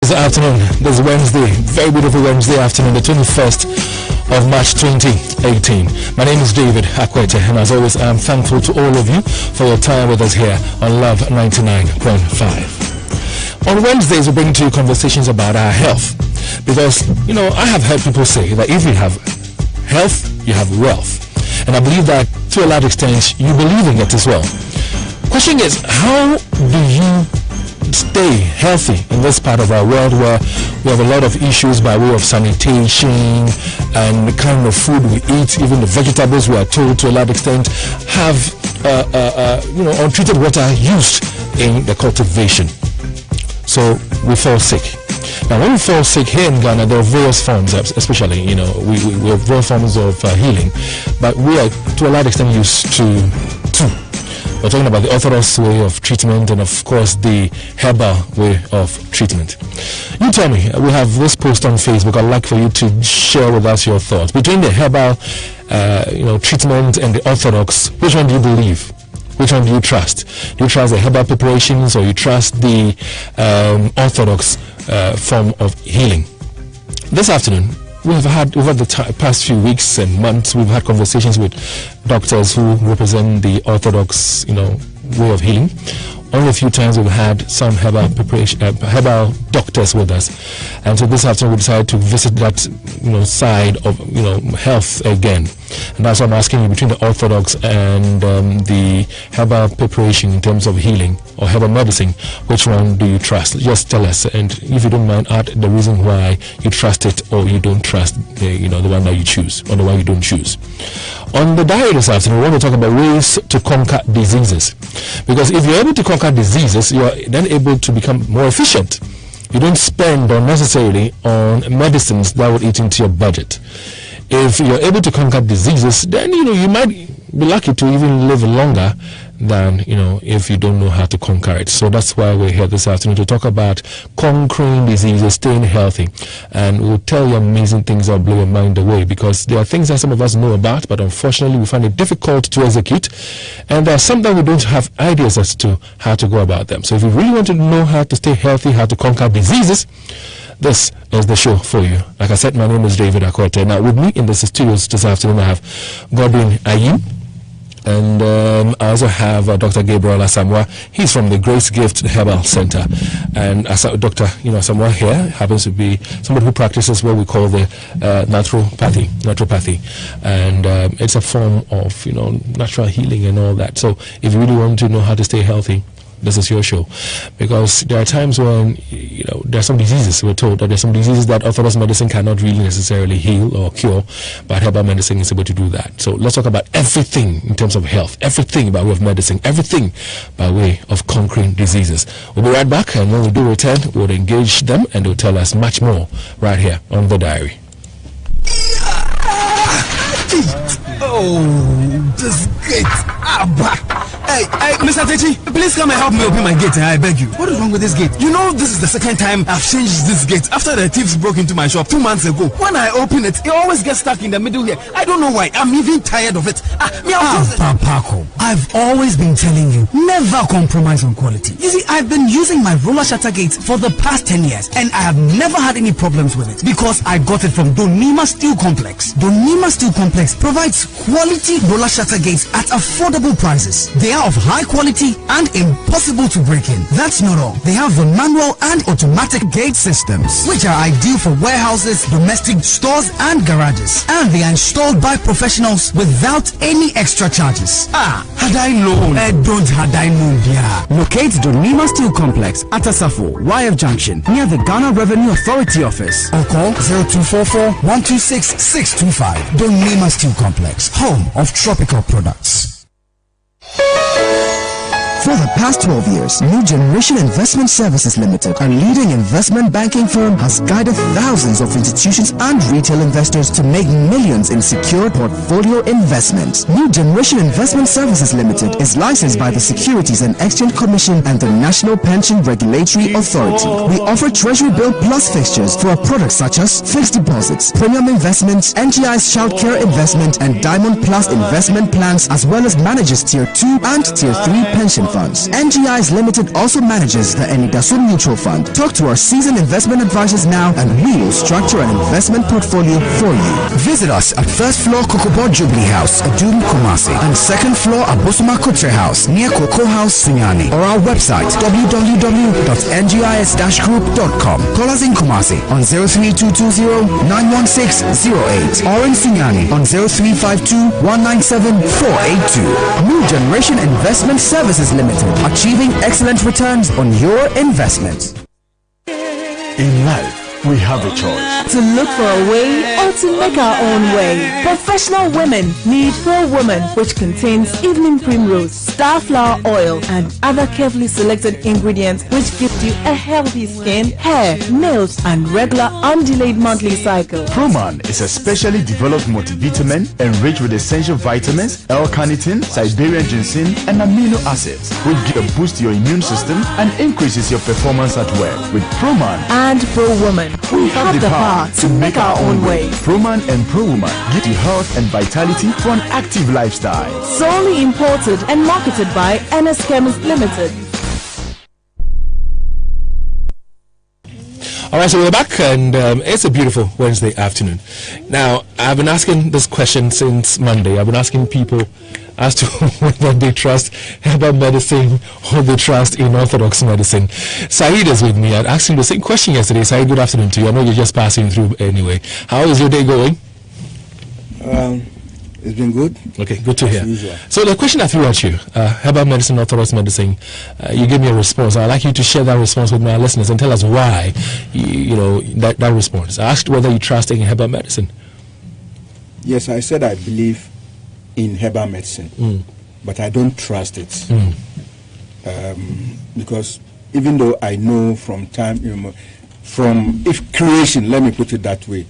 this afternoon, this Wednesday, very beautiful Wednesday afternoon, the 21st of March 2018. My name is David AKUETTEH, and as always, I'm thankful to all of you for your time with us here on Love 99.5. On Wednesdays, we bring to you conversations about our health, because, I have heard people say that if you have health, you have wealth. And I believe that to a large extent, you believe in it as well. Question is, how do you stay healthy in this part of our world where we have a lot of issues by way of sanitation and the kind of food we eat? Even the vegetables, we are told to a large extent, have untreated water used in the cultivation. So we fall sick. Now, when we fall sick here in Ghana, there are various forms, especially, we have various forms of healing, but we are to a large extent used to two. We're talking about the orthodox way of treatment and, of course, the herbal way of treatment. You tell me, we have this post on Facebook. I'd like for you to share with us your thoughts. Between the herbal, treatment and the orthodox, which one do you believe? Which one do you trust? Do you trust the herbal preparations, or you trust the orthodox form of healing? This afternoon, over the past few weeks and months, we've had conversations with doctors who represent the orthodox, way of healing. Only a few times we've had some herbal doctors with us, and so this afternoon we decided to visit that side of health again, and that's why I'm asking you, between the orthodox and the herbal preparation in terms of healing or herbal medicine, which one do you trust? Just tell us, and if you don't mind, add the reason why you trust it or you don't trust the one that you choose or the one you don't choose. On the diary this afternoon, we want to talk about ways to conquer diseases, because if you're able to conquer diseases, you are then able to become more efficient. You don't spend unnecessarily on medicines that would eat into your budget. If you're able to conquer diseases, then you might be lucky to even live longer than if you don't know how to conquer it. So that's why we're here this afternoon, to talk about conquering diseases, staying healthy, and we'll tell you amazing things that will blow your mind away, because there are things that some of us know about, but unfortunately we find it difficult to execute, and there are some that we don't have ideas as to how to go about them. So if you really want to know how to stay healthy, how to conquer diseases, this is the show for you. Like I said, my name is David AKUETTEH. Now, with me in the studios this afternoon, I have Godwin Ayim, and I also have Dr. Gabriel Asamoah. He's from the Grace Gift Herbal Center, and Dr. Asamoah here happens to be somebody who practices what we call the naturopathy, and it's a form of natural healing and all that. So if you really want to know how to stay healthy, this is your show, because there are times when there are some diseases. We're told that there's some diseases that orthodox medicine cannot really necessarily heal or cure, but herbal medicine is able to do that. So let's talk about everything in terms of health, everything by way of medicine, everything by way of conquering diseases. We'll be right back, and when we do return, we'll engage them and they'll tell us much more right here on The Diary. Oh, this gate. Hey, Mr. Techi, please come and help me open my gate, I beg you. What is wrong with this gate? This is the second time I've changed this gate after the thieves broke into my shop 2 months ago. When I open it, it always gets stuck in the middle here. I don't know why. I'm even tired of it. Papako, I've always been telling you, never compromise on quality. You see, I've been using my roller shutter gate for the past 10 years, and I have never had any problems with it, because I got it from Donima Steel Complex. Donima Steel Complex provides quality roller shutter gates at affordable prices. They are of high quality and impossible to break in. That's not all. They have the manual and automatic gate systems, which are ideal for warehouses, domestic stores, and garages. And they are installed by professionals without any extra charges. Had I known. Don't had I known, yeah. Locate Donima Steel Complex at Asafo, YF Junction, near the Ghana Revenue Authority office. Or call 0244-126-625. Donima Steel Complex, home of tropical products. For the past 12 years, New Generation Investment Services Limited, a leading investment banking firm, has guided thousands of institutions and retail investors to make millions in secure portfolio investments. New Generation Investment Services Limited is licensed by the Securities and Exchange Commission and the National Pension Regulatory Authority. We offer Treasury Bill Plus fixtures for products such as fixed deposits, premium investments, NGI's Child Care Investment, and Diamond Plus investment plans, as well as manages Tier 2 and Tier 3 pension funds. NGIs Limited also manages the Enidasun Mutual Fund. Talk to our seasoned investment advisors now and we will structure an investment portfolio for you. Visit us at first floor Kokobo Jubilee House, Adum Kumasi, and second floor Abosuma Kutre House near Cocoa House, Sunyani, or our website www.ngis-group.com. Call us in Kumasi on 03220-91608 or in Sunyani on 0352-197-482. New Generation Investment Services Limited, achieving excellent returns on your investments. In life, we have a choice. To look for a way or to make our own way. Professional women need for a woman, which contains evening primrose, starflower oil, and other carefully selected ingredients which give you a healthy skin, hair, nails, and regular undelayed monthly cycle. Proman is a specially developed multivitamin enriched with essential vitamins, L-carnitine, Siberian ginseng, and amino acids, which give a boost to your immune system and increases your performance at work. With Proman and Pro Woman, we have the power to make our own way. Proman and Pro Woman give you health and vitality for an active lifestyle. Solely imported and marketed by NS Chemist Limited. All right, so we're back, and it's a beautiful Wednesday afternoon. Now, I've been asking this question since Monday. I've been asking people as to whether they trust herbal medicine or they trust in orthodox medicine. Saeed is with me. I asked him the same question yesterday. Saeed, good afternoon to you. I know you're just passing through anyway. How is your day going? It's been good. Okay, good to hear. So the question I threw at you, herbal medicine, orthodox medicine, you gave me a response. I'd like you to share that response with my listeners and tell us why, you know, that response. I asked whether you trust in herbal medicine. Yes, I said I believe in herbal medicine, but I don't trust it. Because even though I know from creation, let me put it that way,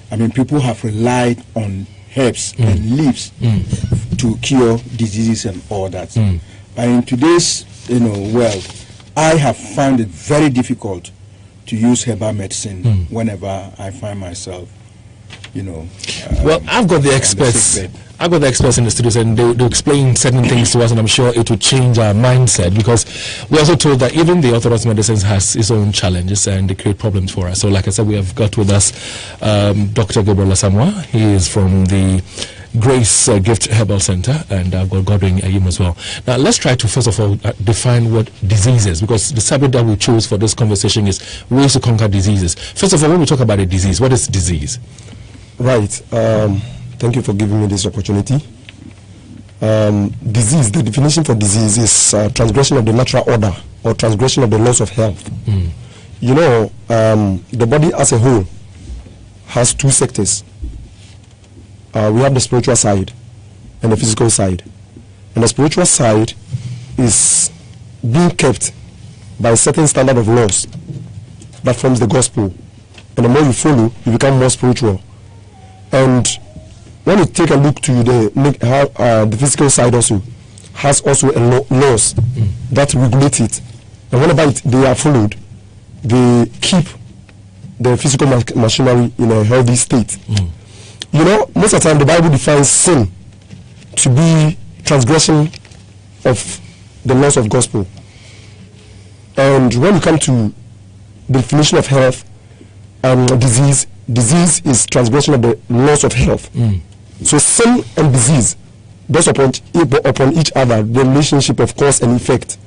I mean, people have relied on herbs and leaves to cure diseases and all that. But in today's world, I have found it very difficult to use herbal medicine whenever I find myself, well, I've got the experts. I've got the experts in the studios, and they'll explain certain things to us, and I'm sure it will change our mindset, because we're also told that even the orthodox medicine has its own challenges and they create problems for us. So like I said, we have got with us Dr. Gabriel Asamoah. He is from the Grace Gift Herbal Center, and I've got Godwin Ayim as well. Now let's try to first of all define what disease is, because the subject that we chose for this conversation is ways to conquer diseases. First of all, when we talk about a disease, what is disease? Right. Thank you for giving me this opportunity. Disease, the definition for disease is transgression of the natural order or transgression of the laws of health. The body as a whole has two sectors. We have the spiritual side and the physical side. And the spiritual side is being kept by a certain standard of laws that forms the gospel. And the more you follow, you become more spiritual. And when you take a look to the physical side also has also laws that regulate it, and whenever they are followed, they keep the physical machinery in a healthy state. Most of the time the Bible defines sin to be transgression of the laws of gospel. And when you come to the definition of health and disease is transgression of the laws of health. So sin and disease based upon each other, the relationship of cause and effect,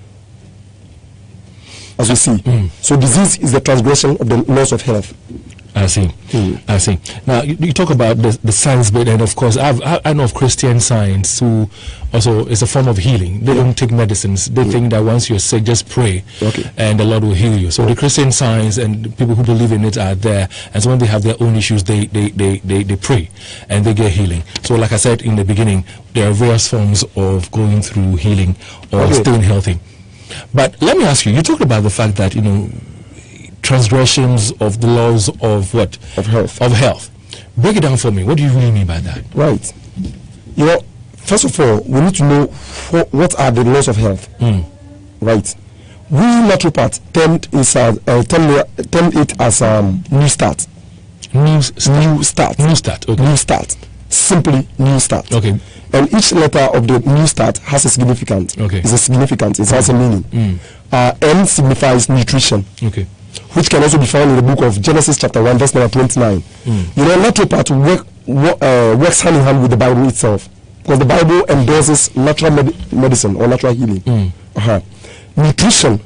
as we see. So disease is the transgression of the laws of health. I see. I see. Now you talk about the science bit, and of course I know of Christian Science, who also is a form of healing. They don't take medicines. They think that once you're sick, just pray, and the Lord will heal you. So the Christian Science and people who believe in it are there, and so when they have their own issues, they pray and they get healing. So like I said in the beginning, there are various forms of going through healing or staying healthy. But let me ask you, you talked about the fact that transgressions of the laws of what? Of health. Of health. Break it down for me. What do you really mean by that? Right. First of all, we need to know what are the laws of health. Right. We naturopaths term it as new start. New start. Okay. Simply new start. Okay. And each letter of the new start has a significance. Okay. It's a significance. It has a meaning. N signifies nutrition. Okay. Which can also be found in the book of Genesis chapter 1 verse number 29. You know, naturopath works hand in hand with the Bible itself, because the Bible endorses natural medicine or natural healing. Nutrition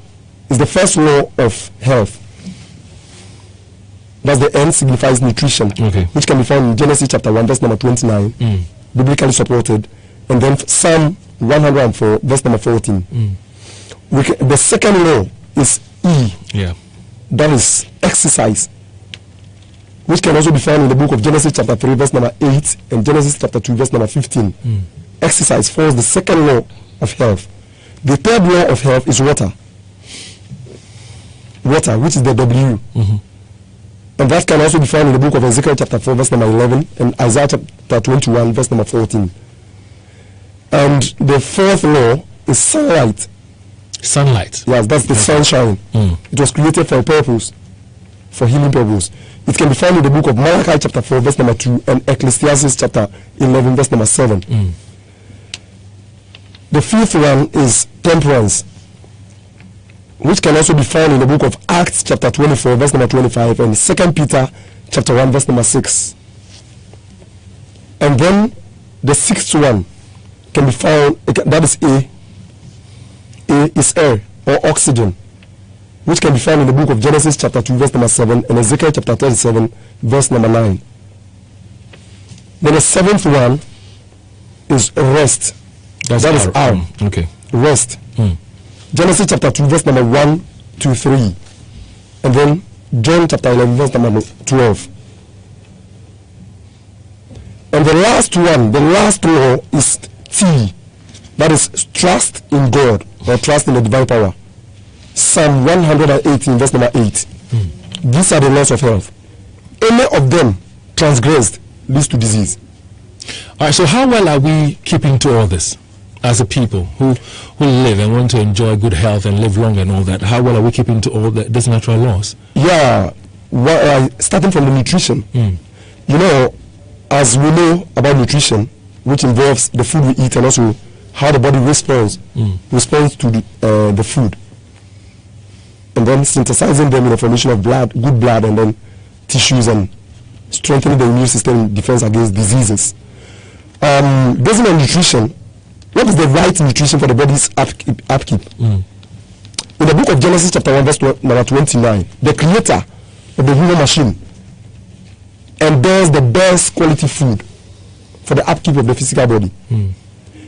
is the first law of health. That's the N signifies nutrition, which can be found in Genesis chapter 1 verse number 29, biblically supported, and then Psalm 104 verse number 14. The second law is E. That is exercise, which can also be found in the book of Genesis chapter 3 verse number 8 and Genesis chapter 2 verse number 15. Exercise follows the second law of health. The third law of health is water. Water, which is the W. And that can also be found in the book of Ezekiel chapter 4 verse number 11 and Isaiah chapter 21 verse number 14. And the fourth law is sunlight. Sunlight. Yes, that's the sunshine. It was created for a purpose, for healing purpose. It can be found in the book of Malachi chapter 4 verse number 2 and Ecclesiastes chapter 11 verse number 7. The fifth one is temperance, which can also be found in the book of Acts chapter 24 verse number 25 and 2 Peter chapter 1 verse number 6. And then the sixth one can be found, that is A. A is air or oxygen, which can be found in the book of Genesis chapter 2 verse number 7 and Ezekiel chapter 37 verse number 9. Then the seventh one is rest. That is R. Okay. Rest. Genesis chapter 2 verse number 1 to 3, and then John chapter 11 verse number 12. And the last one, the last law is T. That is trust in God or trust in the divine power. Psalm 118 verse number 8. These are the laws of health. Any of them transgressed leads to disease. All right, so how well are we keeping to all this as a people who live and want to enjoy good health and live long and all that? How well are we keeping to all these natural laws? Yeah, well, starting from the nutrition. You know, as we know about nutrition, which involves the food we eat and also how the body responds to the food, and then synthesizing them in the formation of blood, good blood, and then tissues, and strengthening the immune system in defense against diseases. Based on nutrition, what is the right nutrition for the body's upkeep? In the book of Genesis chapter 1 verse number 29, the creator of the human machine endorses the best quality food for the upkeep of the physical body.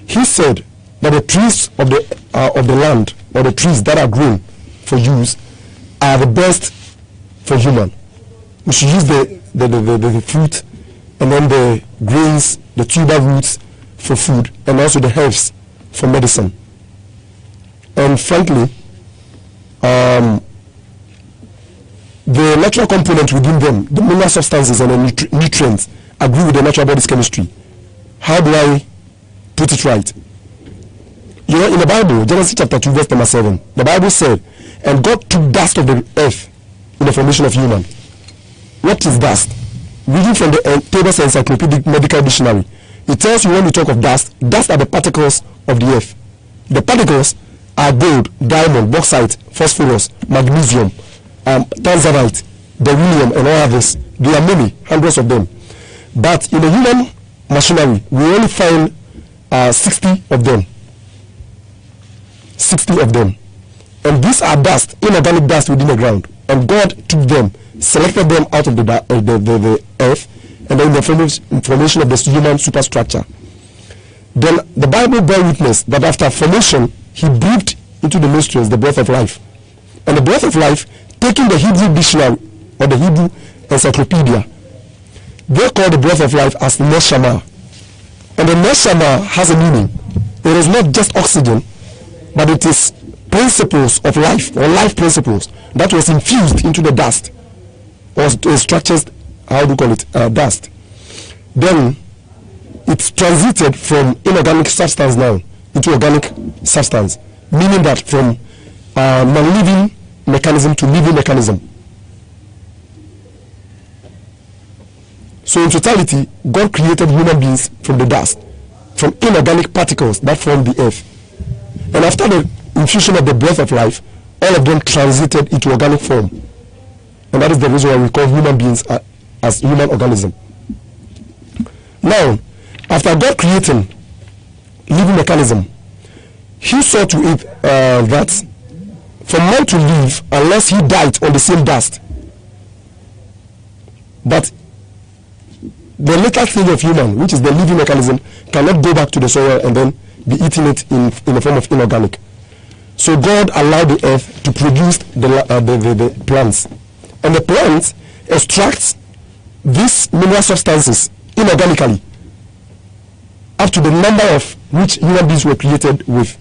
He said that the trees of the land, or the trees that are grown for use, are the best for human. We should use the fruit, and then the grains, the tuber roots for food, and also the herbs for medicine. And frankly, the natural component within them, the mineral substances and the nutrients, agree with the natural body's chemistry. How do I put it right? You know, in the Bible, Genesis chapter 2 verse number 7, the Bible said, and God took dust of the earth in the formation of human. What is dust? Reading from the Tables Encyclopedic Medical Dictionary, it tells you, when we talk of dust are the particles of the earth. The particles are gold, diamond, bauxite, phosphorus, magnesium, tanzanite, beryllium, and all others. There are many, hundreds of them. But in the human machinery, we only find 60 of them. 60 of them. And these are dust, inorganic dust within the ground. And God took them, selected them out of the earth, and then the formation of the human superstructure. Then the Bible bears witness that after formation, he breathed into the nostrils the breath of life. And the breath of life, taking the Hebrew dictionary or the Hebrew encyclopedia, they call the breath of life as neshama. And the neshama has a meaning. It is not just oxygen, but it is principles of life, or life principles, that was infused into the dust, or structures, how do you call it, dust. Then it's transited from inorganic substance now into organic substance, meaning that from non-living mechanism to living mechanism. So in totality, God created human beings from the dust, from inorganic particles that form the earth. And after the infusion of the breath of life, all of them transited into organic form. And that is the reason why we call human beings as human organism. Now, after God creating living mechanism, he saw to it that for man to live unless he died on the same dust. But the later thing of human, which is the living mechanism, cannot go back to the soil and then be eating it in the form of inorganic. So God allowed the earth to produce the plants, and the plants extracts these mineral substances inorganically up to the number of which human beings were created with.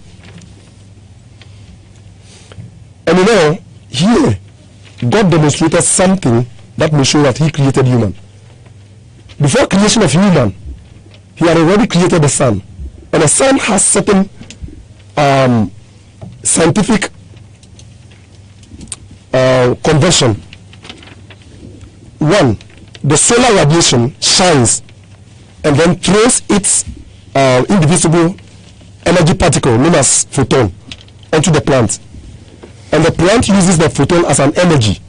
And you know, here God demonstrated something that may show that he created human. Before creation of human, he had already created the sun, and the sun has certain scientific convention. One, the solar radiation shines and then throws its indivisible energy particle known as photon onto the plant, and the plant uses the photon as an energy.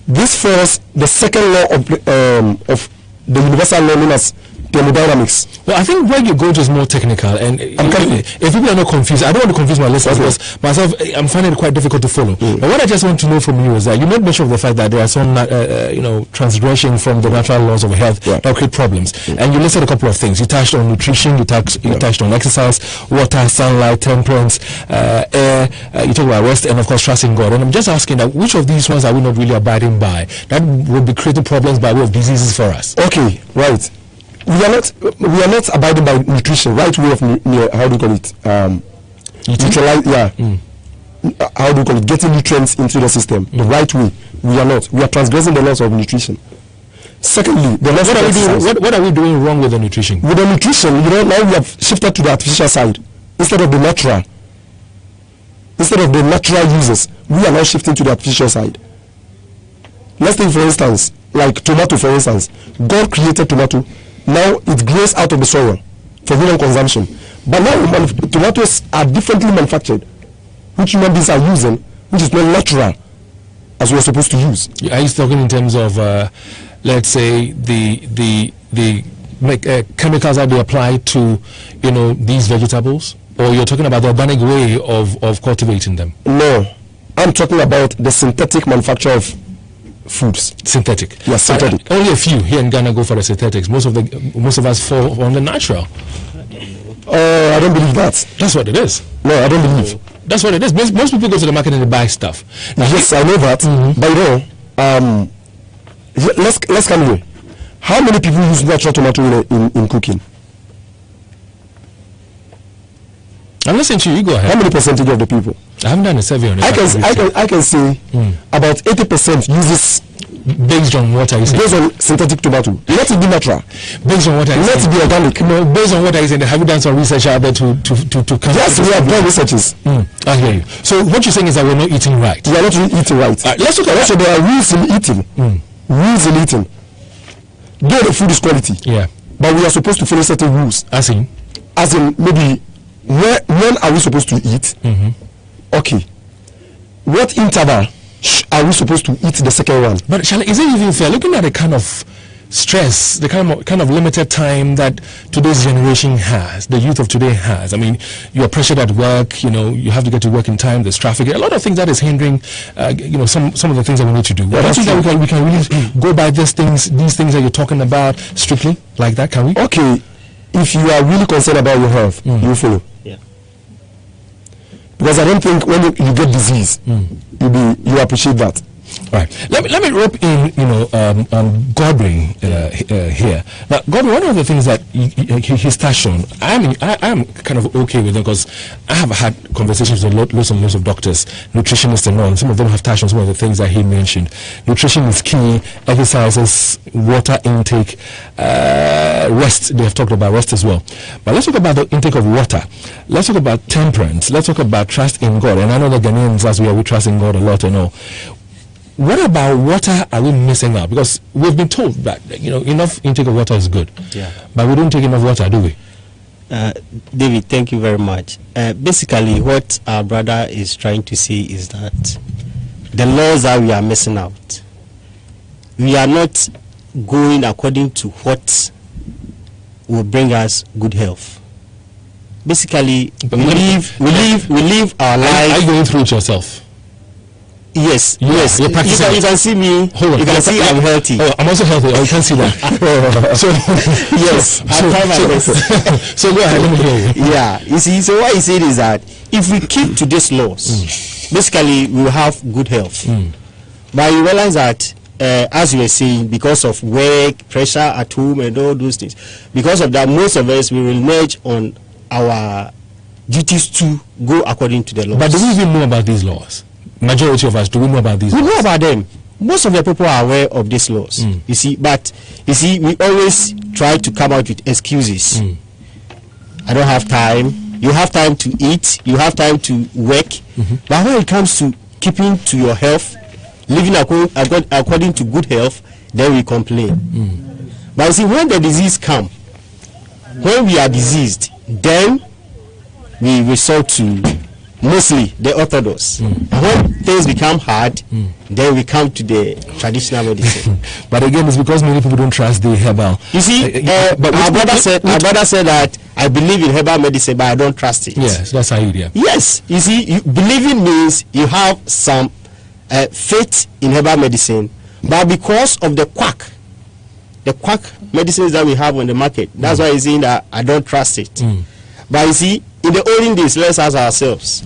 This follows the second law of the universal law known as thermodynamics. Well, I think where you go to is more technical, and if people are not confused, I don't want to confuse my listeners because myself, I'm finding it quite difficult to follow. But what I just want to know from you is that you made mention of the fact that there are some, transgression from the natural laws of health that create problems, and you listed a couple of things. You touched on nutrition, you touched on exercise, water, sunlight, temperance, air. You talk about rest, and of course trusting God. And I'm just asking that which of these ones are we not really abiding by that would be creating problems by way of diseases for us? Okay, right. We are not abiding by nutrition, right way of how do you call it? Neutralize, how do you call it? Getting nutrients into the system, the right way. We are not. We are transgressing the laws of nutrition. Secondly, the laws what are we doing wrong with the nutrition? With the nutrition, now we have shifted to the artificial side instead of the natural. Instead of the natural uses, we are now shifting to the artificial side. Let's take for instance, like tomato. For instance, God created tomato. Now it grows out of the soil for human consumption. But now tomatoes are differently manufactured, which human beings are using, which is not natural as we are supposed to use. Are you talking in terms of, let's say, the chemicals that they apply to, these vegetables, or you're talking about the organic way of cultivating them? No, I'm talking about the synthetic manufacture of foods. Synthetic. Yes, synthetic. Only a few here in Ghana go for the synthetics. Most of us fall on the natural. I don't believe that. That's what it is. No, I don't believe. That's what it is. Most people go to the market and they buy stuff. Yes, I know that. But let's come here. How many people use natural tomato in cooking? I'm listening to you. Go ahead. How many percentage of the people? I haven't done a survey on it. I can say about 80% uses based on what I say. Based on synthetic tomato. Let it be natural. Based on what I say. Let it be organic. No, based on what I say. Have you done some research out there to come? Yes, we have done researches. I hear you. So what you're saying is that we're not eating right. We are not eating right. Let's look at also there are rules in eating. Rules in eating. Though the food is quality. Yeah. But we are supposed to follow certain rules. As in maybe when are we supposed to eat? Okay. What interval are we supposed to eat the second one? But Charlie, is it even fair? Looking at the kind of stress, the kind of limited time that today's generation has, the youth of today has. I mean, you're pressured at work. You have to get to work in time. There's traffic. A lot of things that is hindering. Some of the things that we need to do. I think that we can really go by these things that you're talking about strictly like that. Can we? Okay. If you are really concerned about your health, you follow. Yeah. Because I don't think when you get disease, you appreciate that. Right. Let me rope in, Godwin here. Now, Godwin, one of the things that he's touched on, I'm kind of okay with it because I have had conversations with lots and lots of doctors, nutritionists and all, and some of them have touched on some of the things that he mentioned. Nutrition is key, exercises, water intake, rest. They have talked about rest as well. But let's talk about the intake of water. Let's talk about temperance. Let's talk about trust in God. And I know the Ghanaians, as we trust in God a lot and all. What about water are we missing out? Because we've been told that enough intake of water is good, but we don't take enough water, do we? David, thank you very much. Basically, what our brother is trying to say is that the laws that we are missing out, we are not going according to what will bring us good health. Basically, we live our life. Are you going through it yourself? Yes, yes. You can see me. Hold on. You can see I'm healthy. Oh, I'm also healthy. Oh, you can't see that. So yes, I try my best. So go ahead. Let me hear you. Yeah, you see. So what he said is that if we keep to these laws, basically we will have good health. But you realize that, as you were saying, because of work, pressure at home, and all those things, because of that, most of us we will merge on our duties to go according to the laws. But do we even know about these laws? Majority of us, do we know about these laws? We know about them. Most of the people are aware of these laws. You see, but you see, we always try to come out with excuses. I don't have time. You have time to eat. You have time to work. But when it comes to keeping to your health, living according to good health, then we complain. But you see, when the disease comes, when we are diseased, then we resort to mostly the orthodox. And when things become hard, then we come to the traditional medicine. But again, it's because many people don't trust the herbal. You see, but my brother said that I believe in herbal medicine, but I don't trust it. Yes, that's how you do. Yes, you see, believing means you have some faith in herbal medicine, but because of the quack medicines that we have on the market, that's why he's saying that I don't trust it. But you see, in the olden days, let's ask ourselves,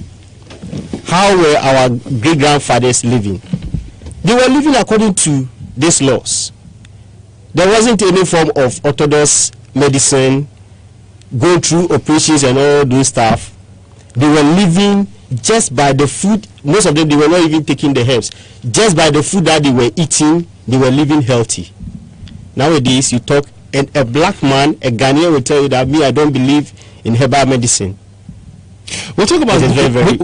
how were our great-grandfathers living? They were living according to these laws. There wasn't any form of orthodox medicine, going through operations and all those stuff. They were living just by the food. Most of them, they were not even taking the herbs. Just by the food that they were eating, they were living healthy. Nowadays, you talk, and a black man, a Ghanaian will tell you that I don't believe in herbal medicine. We'll talk about it. Very, very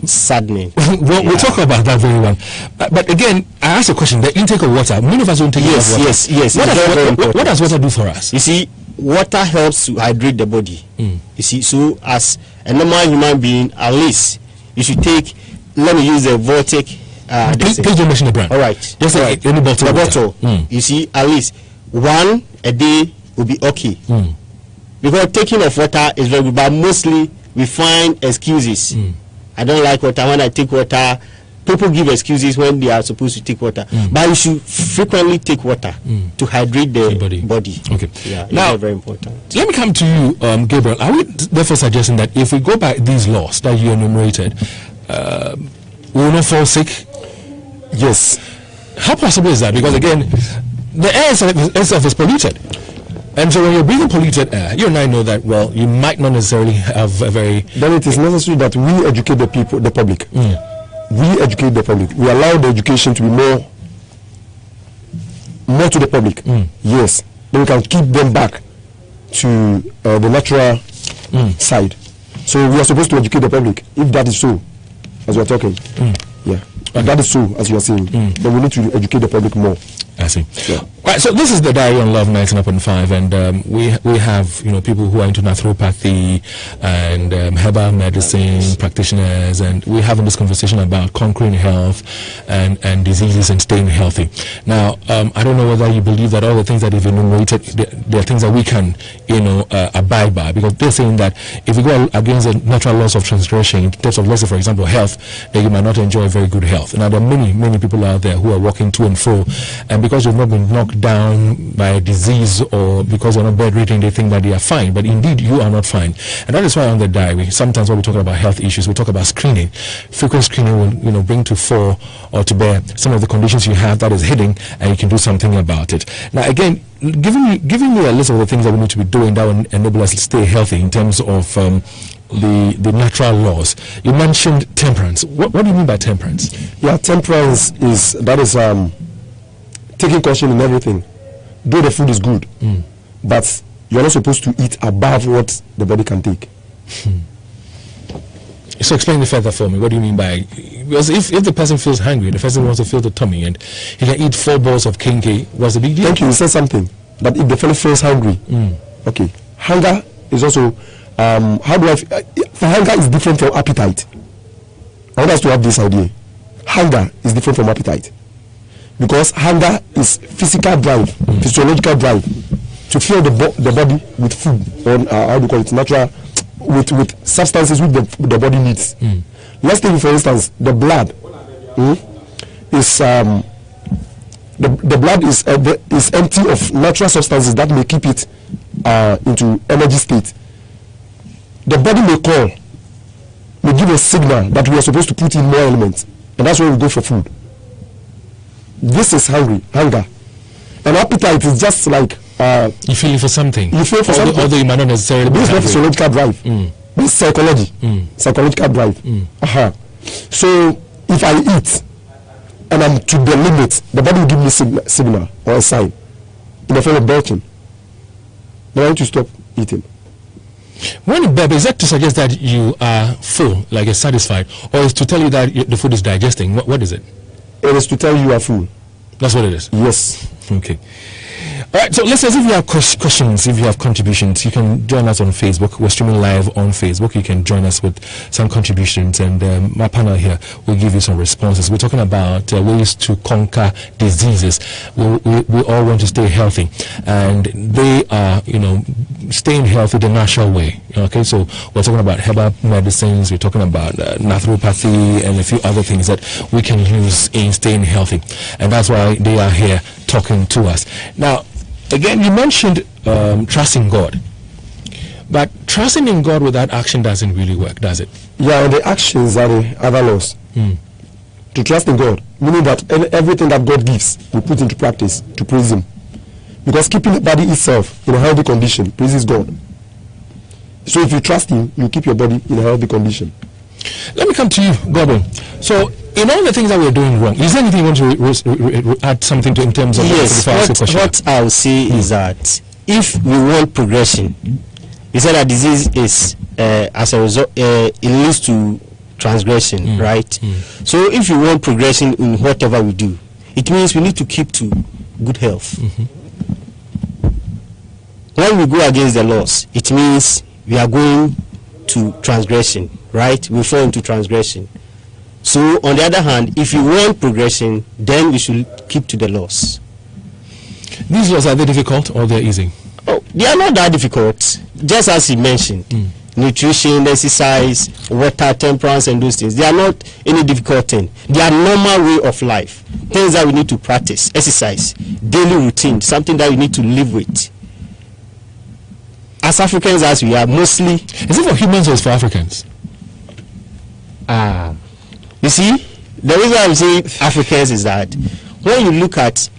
saddening. We'll talk about that very well. But again, I asked a question: the intake of water. Many of us don't take enough water. Yes. What does water do for us? You see, water helps to hydrate the body. You see, so as a normal human being, at least you should take. Let me use the Vortic. Please don't mention the brand. All right. Just like any bottle. The bottle. You see, at least one a day will be okay. Because taking of water is very good, but mostly we find excuses. I don't like water. When I take water, people give excuses when they are supposed to take water. But you should frequently take water to hydrate the body. Okay. Yeah, now, it's very important. Let me come to you, Gabriel. Are we therefore suggesting that if we go by these laws that you enumerated, we will not fall sick? Yes. How possible is that? Because again, the air itself is polluted. And so when you're breathing polluted air, you and I know that, well, you might not necessarily have a very... Then it is necessary that we educate the people, the public. We educate the public. We allow the education to be more to the public. Yes. Then we can keep them back to the natural side. So we are supposed to educate the public, if that is so, as we are talking. Yeah. If that is so, as you are saying, then we need to educate the public more. I see. Yeah. Right, so this is the Diary on Luv 99.5, and we have people who are into naturopathy and herbal medicine practitioners, and we're having this conversation about conquering health and diseases and staying healthy. Now, I don't know whether you believe that all the things that you've enumerated, they're things that we can abide by, because they're saying that if we go against the natural laws of transgression in terms of, let's say, for example, health, then you might not enjoy very good health. Now, there are many people out there who are walking to and fro, and because you've not been knocked down by a disease or because you're not bedridden, they think that they are fine, but indeed you are not fine. And that is why on the diary, sometimes when we talk about health issues, we talk about screening. Frequent screening will bring to fore or to bear some of the conditions you have that is hidden, and you can do something about it. Now again, giving me a list of the things that we need to be doing that will enable us to stay healthy in terms of the natural laws. You mentioned temperance. What do you mean by temperance? Yeah, temperance is taking caution in everything. Though the food is good, but you're not supposed to eat above what the body can take. So explain it further for me. What do you mean by... Because if the person feels hungry, the person wants to fill the tummy, and he can eat 4 balls of kinky, what's the big deal? Thank you. You said something. But if the fellow feels hungry, okay. Hunger is also how do hunger is different from appetite. I want us to have this idea. Hunger is different from appetite, because hunger is physical drive, physiological drive to fill the body with food, or how do you call it, natural, with substances which the body needs. Let's take, for instance, the blood. Is the blood is empty of natural substances that may keep it into energy state. The body may give a signal that we are supposed to put in more elements, and that's why we go for food. This is hunger. And appetite is just like you feeling for something. You feel for something, although you might not necessarily. This is not physiological drive. This is psychology. Psychological drive. So if I eat and I'm to the limit, the body will give me signal or a sign in the form of belching. Then I need to stop eating. When you burp, is that to suggest that you are full, like you're satisfied, or is to tell you that the food is digesting? What is it? It is to tell you are full. That's what it is? Yes. Okay. All right, so listeners, if you have questions, if you have contributions, you can join us on Facebook. We're streaming live on Facebook. You can join us with some contributions, and my panel here will give you some responses. We're talking about ways to conquer diseases. We all want to stay healthy, and they are, staying healthy the natural way. Okay, so we're talking about herbal medicines. We're talking about naturopathy and a few other things that we can use in staying healthy, and that's why they are here talking to us. Now, again, you mentioned trusting God, but trusting in God without action doesn't really work, does it? Yeah, and the actions are the other laws. To trust in God, meaning that everything that God gives, we put into practice to praise Him. Because keeping the body itself in a healthy condition praises God. So if you trust Him, you keep your body in a healthy condition. Let me come to you, Gordon. So, in all the things that we're doing wrong, is there anything you want to add something to in terms of? Yes, what I will say is that if we want progression, we said that disease is as a result, it leads to transgression, right? So if you want progression in whatever we do, it means we need to keep to good health. When we go against the laws, it means we are going to transgression, right? We fall into transgression. So on the other hand, if you want progression, then we should keep to the laws. These laws, are they difficult or they're easy? Oh, they are not that difficult. Just as he mentioned, nutrition, exercise, water, temperance, and those things, they are not any difficult thing. They are normal way of life, things that we need to practice. Exercise, daily routine, something that we need to live with. As Africans as we are, mostly. Is it for humans or is it for Africans? You see, the reason I'm saying Africans is that when you look at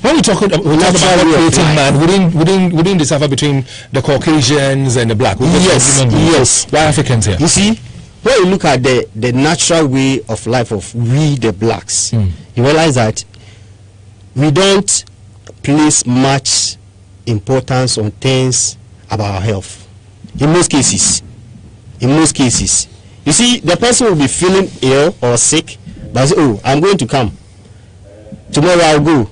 when we talk about creating man, we didn't decipher between the Caucasians and the black. Yes. Why Africans here? You see, when you look at the natural way of life of we the blacks, you realize that we don't place much importance on things about our health. In most cases, you see, the person will be feeling ill or sick, but say, oh, I'm going to come. Tomorrow I'll go.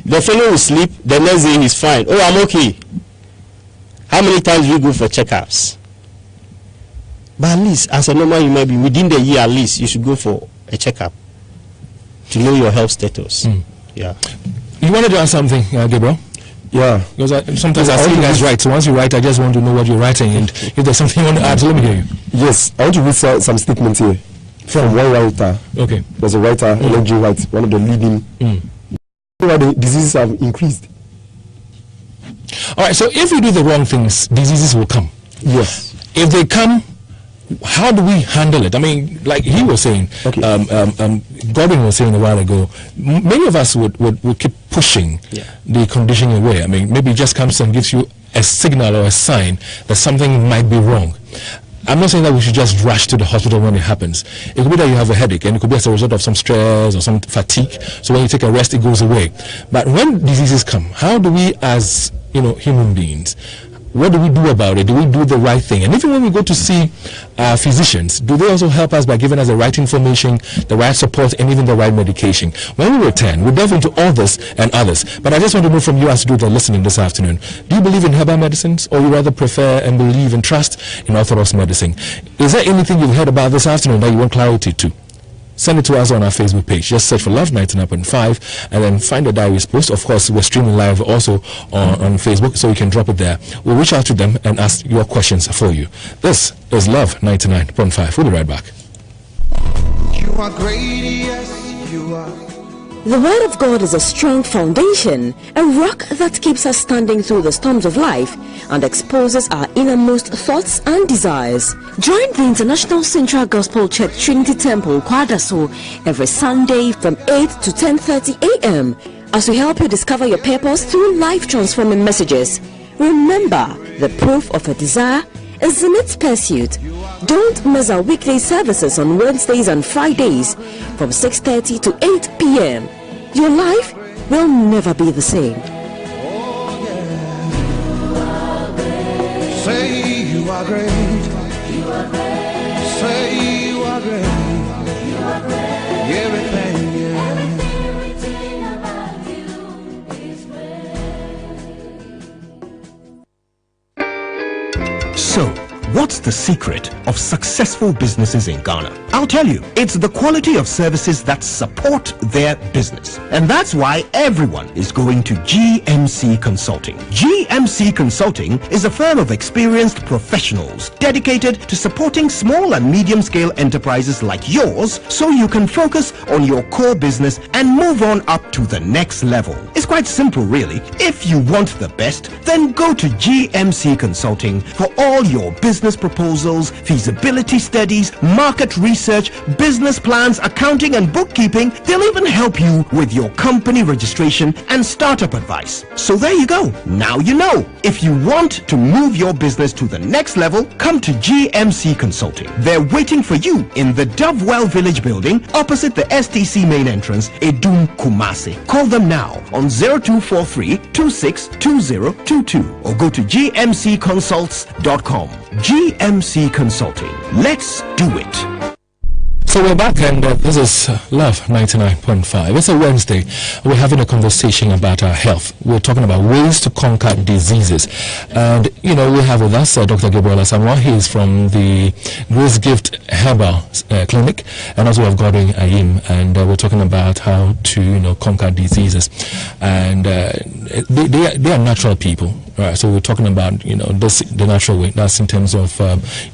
The fellow will sleep, the next day he's fine. Oh, I'm okay. How many times do you go for checkups? But at least, as a normal human being, within the year at least, you should go for a checkup to know your health status. Yeah. You wanted to ask something, Gabriel? Yeah. Because sometimes I see you guys write, so once you write, I just want to know what you're writing, and if there's something you want to add, so let me hear you. Yes, I want to read some statements here from one writer. Okay. There's a writer, Ellen G. White, one of the leading. The diseases have increased. All right, so if we do the wrong things, diseases will come. Yes. If they come, how do we handle it? I mean, like he was saying, Gordon was saying a while ago, many of us would keep pushing the condition away. I mean, maybe it just comes and gives you a signal or a sign that something might be wrong. I'm not saying that we should just rush to the hospital when it happens. It could be that you have a headache, and it could be as a result of some stress or some fatigue. So when you take a rest, it goes away. But when diseases come, how do we, as human beings, what do we do about it? Do we do the right thing? And even when we go to see physicians, do they also help us by giving us the right information, the right support, and even the right medication? When we return, we'll delve into all this and others. But I just want to know from you as you do the listening this afternoon, do you believe in herbal medicines, or you rather prefer and believe and trust in orthodox medicine? Is there anything you've heard about this afternoon that you want clarity to? Send it to us on our Facebook page. Just search for Love 99.5 and then find the diaries post. Of course, we're streaming live also on Facebook, so you can drop it there. We'll reach out to them and ask your questions for you. This is Love 99.5. We'll be right back. You are great, yes, you are. The Word of God is a strong foundation, a rock that keeps us standing through the storms of life and exposes our innermost thoughts and desires. Join the International Central Gospel Church Trinity Temple, Kwadaso, every Sunday from 8 to 10:30 a.m. as we help you discover your purpose through life-transforming messages. Remember, the proof of a desire is in its pursuit. Don't miss our weekday services on Wednesdays and Fridays from 6:30 to 8 p.m. Your life will never be the same. Say you are great. You are great. Say you are great. You are great. Everything, yeah. Everything about you is great. So, what's the secret of successful businesses in Ghana? I'll tell you, it's the quality of services that support their business. And that's why everyone is going to GMC Consulting. GMC Consulting is a firm of experienced professionals dedicated to supporting small and medium-scale enterprises like yours so you can focus on your core business and move on up to the next level. It's quite simple, really. If you want the best, then go to GMC Consulting for all your business proposals, feasibility studies, market research, business plans, accounting and bookkeeping. They'll even help you with your company registration and startup advice. So there you go. Now you know. If you want to move your business to the next level, come to GMC Consulting. They're waiting for you in the Dovewell Village building opposite the STC main entrance, Edum, Kumasi. Call them now on 0243 262022 or go to gmcconsults.com. GMC Consulting. Let's do it. So we're back, and this is Love 99.5. It's a Wednesday. We're having a conversation about our health. We're talking about ways to conquer diseases. And, you know, we have with us Dr. Gabriel Asamoah. He is from the Grace Gift Herbal Clinic, and also we have Gordon Ayim, and we're talking about how to, you know, conquer diseases. And they are natural people. Right, so we're talking about, you know, the natural way. That's in terms of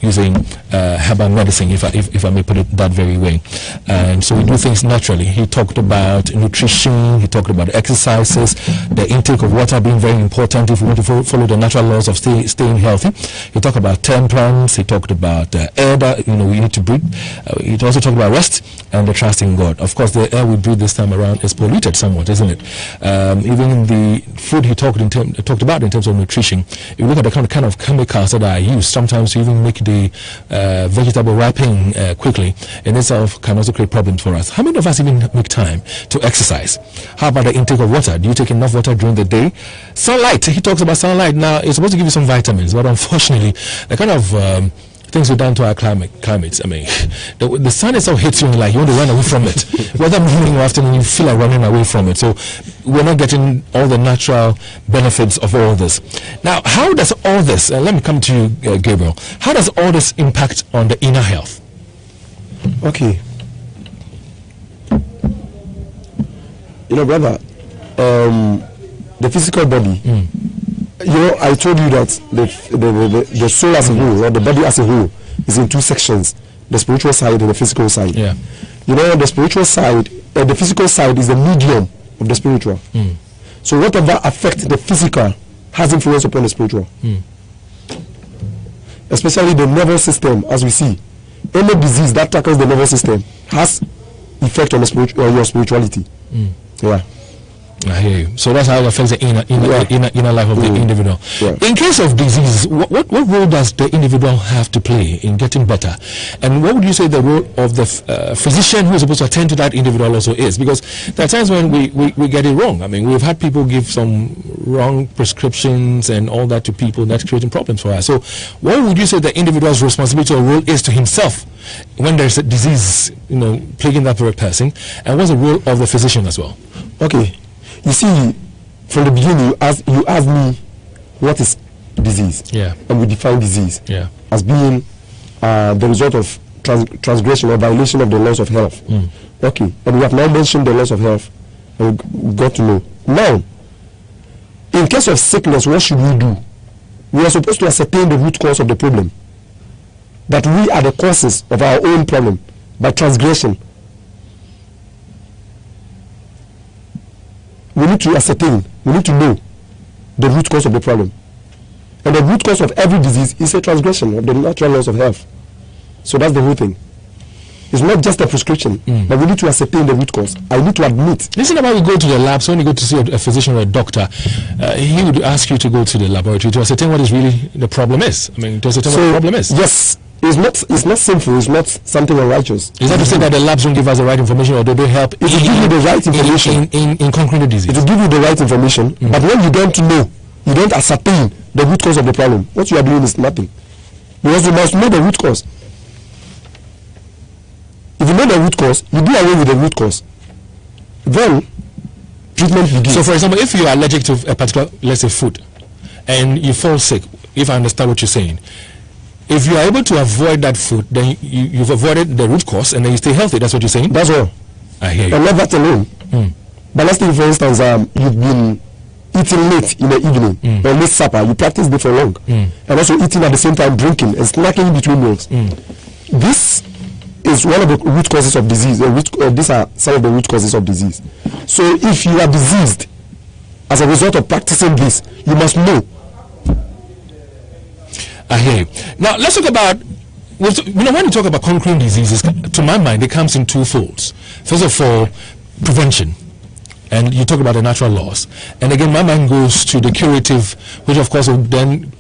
using herbal medicine, if I may put it that very way. And so we do things naturally. He talked about nutrition. He talked about exercises, the intake of water being very important if we want to follow the natural laws of staying healthy. He talked about temperance. He talked about air that, you know, we need to breathe. He also talked about rest and the trust in God. Of course, the air we breathe this time around is polluted somewhat, isn't it? Even the food he talked about in terms of nutrition, if you look at the kind of chemicals that are used sometimes to even make the vegetable ripen quickly, in itself can also create problems for us. How many of us even make time to exercise? How about the intake of water? Do you take enough water during the day? Sunlight, he talks about sunlight. Now it's supposed to give you some vitamins, but unfortunately the kind of things we've done to our climates. I mean, the sun itself hits you and like you want to run away from it. Whether morning or afternoon, you feel like running away from it. So we're not getting all the natural benefits of all this. Now, how does all this, let me come to you, Gabriel, how does all this impact on the inner health? Okay. You know, brother, the physical body, you know, I told you that the soul as a whole, or the body as a whole, is in two sections: the spiritual side and the physical side. Yeah. You know, the spiritual side, the physical side is the medium of the spiritual. So whatever affects the physical has influence upon the spiritual. Especially the nervous system, as we see. Any disease that tackles the nervous system has effect on the your spirituality. Yeah. I hear you. So that's how it affects the inner life of the individual. In case of disease, what role does the individual have to play in getting better? And what would you say the role of the physician who is supposed to attend to that individual also is? Because there are times when we get it wrong. I mean, we've had people give some wrong prescriptions and all that to people, that's creating problems for us. So what would you say the individual's responsibility or role is to himself when there's a disease, plaguing that person? And what's the role of the physician as well? Okay. You see, from the beginning, you asked me what is disease. Yeah. And we define disease as being the result of transgression or violation of the laws of health. Okay. And we have now mentioned the laws of health, and we got to know. Now, in case of sickness, what should we do? We are supposed to ascertain the root cause of the problem. That we are the causes of our own problem by transgression. We need to ascertain, we need to know the root cause of the problem. And the root cause of every disease is a transgression of the natural laws of health. So that's the whole thing. It's not just a prescription, but we need to ascertain the root cause. I need to admit. Listen, about you go to the lab, so when you go to see a physician or a doctor, he would ask you to go to the laboratory to ascertain what is really the problem is. I mean, to ascertain what the problem is. Yes. It's not sinful, it's not something unrighteous. Is that to say that the labs don't give us the right information, or do they help? It will give you the right information. In conquering the disease. It will give you the right information, but when you don't know, you don't ascertain the root cause of the problem, what you are doing is nothing. Because you must know the root cause. If you know the root cause, you do away with the root cause. Then, treatment begins. So, for example, if you are allergic to a particular, let's say, food, and you fall sick, if I understand what you're saying, if you are able to avoid that food, then you've avoided the root cause, and then you stay healthy. That's what you're saying? That's all. I hear you. And not that alone. But let's take, for instance, you've been eating late in the evening, or late supper. You practiced it for long. And also eating at the same time, drinking, and snacking in between meals. This is one of the root causes of disease. These are some of the root causes of disease. So if you are diseased as a result of practicing this, you must know. I hear you. Now let's talk about, when you talk about conquering diseases, to my mind it comes in two folds. First of all, prevention, and you talk about the natural laws, and again my mind goes to the curative, which of course will then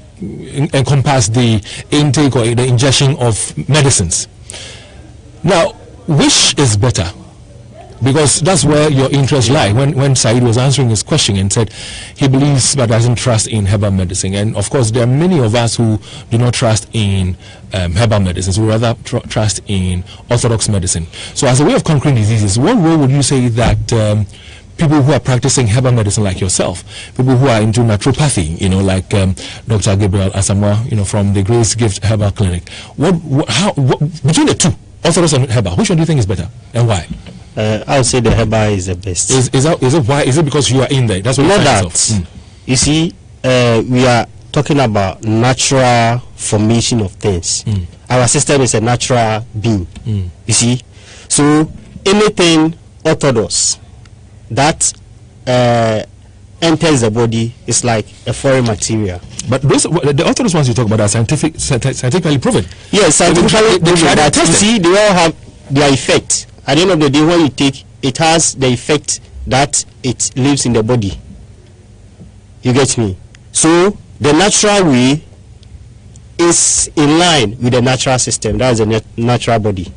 encompass the intake or the ingestion of medicines. Now, which is better? Because that's where your interest lie. When Said was answering his question and said he believes but doesn't trust in herbal medicine, and of course there are many of us who do not trust in herbal medicines, we rather trust in orthodox medicine. So as a way of conquering diseases, what role would you say that people who are practicing herbal medicine like yourself, people who are into naturopathy, like Dr. Gabriel Asamoah, from the Grace Gift Herbal Clinic, how between the two, orthodox and herbal, which one do you think is better and why? I would say the herbal is the best. Is it why? Is it because you are in there? That's what not that. You see, we are talking about natural formation of things. Our system is a natural being. You see, so anything orthodox that enters the body is like a foreign material. But the orthodox ones you talk about are scientifically proven. Yes, scientifically proven. But you see, they all have their effect. At the end of the day, when you take, it has the effect that it lives in the body. You get me? So the natural way is in line with the natural system. That is the natural body.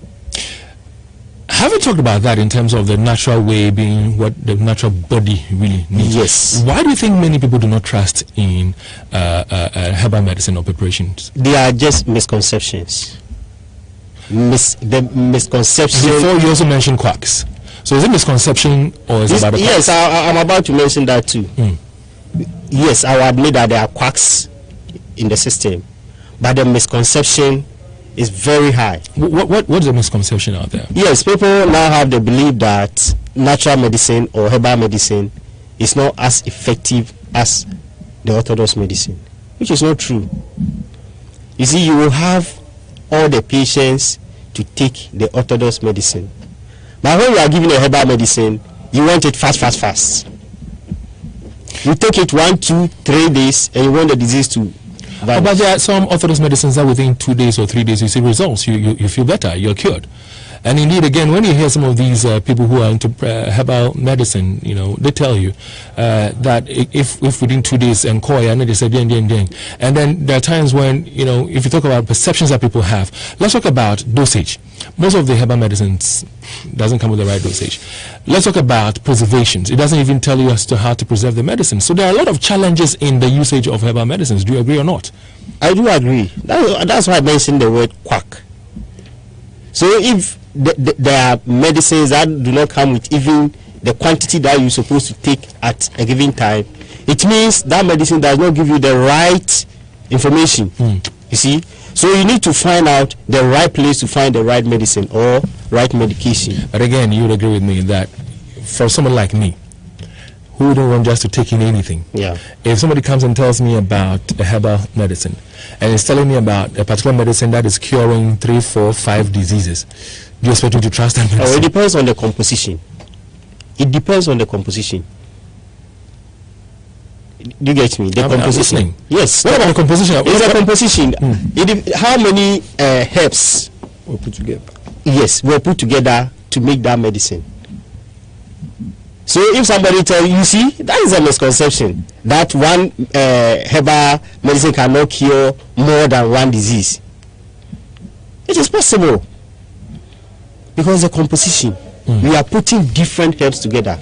Have you talked about that in terms of the natural way being what the natural body really needs? Yes. Why do you think many people do not trust in herbal medicine or preparations? They are just misconceptions. The misconception. Before you also mentioned quacks. So is it misconception or is it about the quacks? Yes, I'm about to mention that too. Yes, I will admit that there are quacks in the system, but the misconception is very high. What's the misconception out there? Yes, people now have the belief that natural medicine or herbal medicine is not as effective as the orthodox medicine, which is not true. You see, you will have all the patients to take the orthodox medicine, but when you are given a herbal medicine, you want it fast. You take it 1, 2, 3 days and you want the disease to vanish. But there are some orthodox medicines that within 2 days or 3 days you see results, you feel better, you're cured. And indeed, again, when you hear some of these people who are into herbal medicine, you know, they tell you that if within 2 days and and they say ding. And then there are times when, you know, if you talk about perceptions that people have, let's talk about dosage. Most of the herbal medicines doesn't come with the right dosage. Let's talk about preservations. It doesn't even tell you as to how to preserve the medicine. So there are a lot of challenges in the usage of herbal medicines. Do you agree or not? I do agree. That's why I mentioned the word quack. So if there are medicines that do not come with even the quantity that you're supposed to take at a given time, it means that medicine does not give you the right information. You see? So you need to find out the right place to find the right medicine or right medication. But again, you would agree with me that for someone like me, who don't want just to take in anything, if somebody comes and tells me about a herbal medicine and is telling me about a particular medicine that is curing 3, 4, 5 diseases, do you expect me to trust that medicine? Oh, it depends on the composition. It depends on the composition. Do you get me? The composition. Yes. What about the composition? It's a composition. How many herbs were put together? Yes, were put together to make that medicine. So if somebody tells you, see, that is a misconception that one herbal medicine cannot cure more than one disease. It is possible because the composition. We are putting different herbs together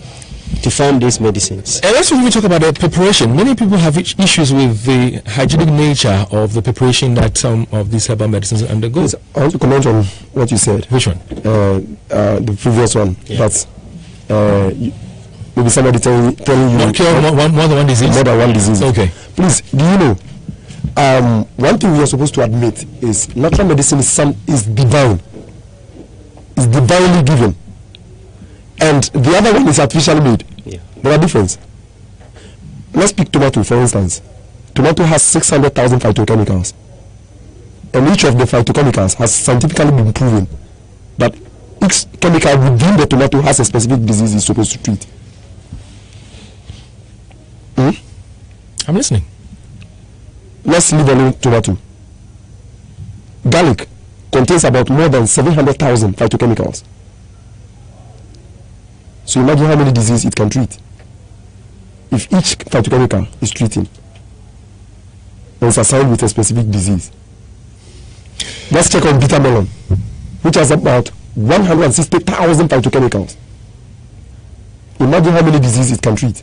to form these medicines. And let's really talk about the preparation. Many people have issues with the hygienic nature of the preparation that some of these herbal medicines undergo. Yes, I want to comment on what you said. Which one? The previous one. That's maybe somebody telling you more than one disease. More than one disease. Okay. Please, do you know? One thing we are supposed to admit is natural medicine is divine. It's divinely given. And the other one is artificially made. There are differences. Let's pick tomato, for instance. Tomato has 600,000 phytochemicals. And each of the phytochemicals has scientifically been proven that each chemical within the tomato has a specific disease it's supposed to treat. I'm listening. Let's leave alone tomato. Garlic contains about more than 700,000 phytochemicals. So imagine how many diseases it can treat. If each phytochemical is treating and is assigned with a specific disease. Let's check on bitter melon, which has about 160,000 phytochemicals. Imagine how many diseases it can treat.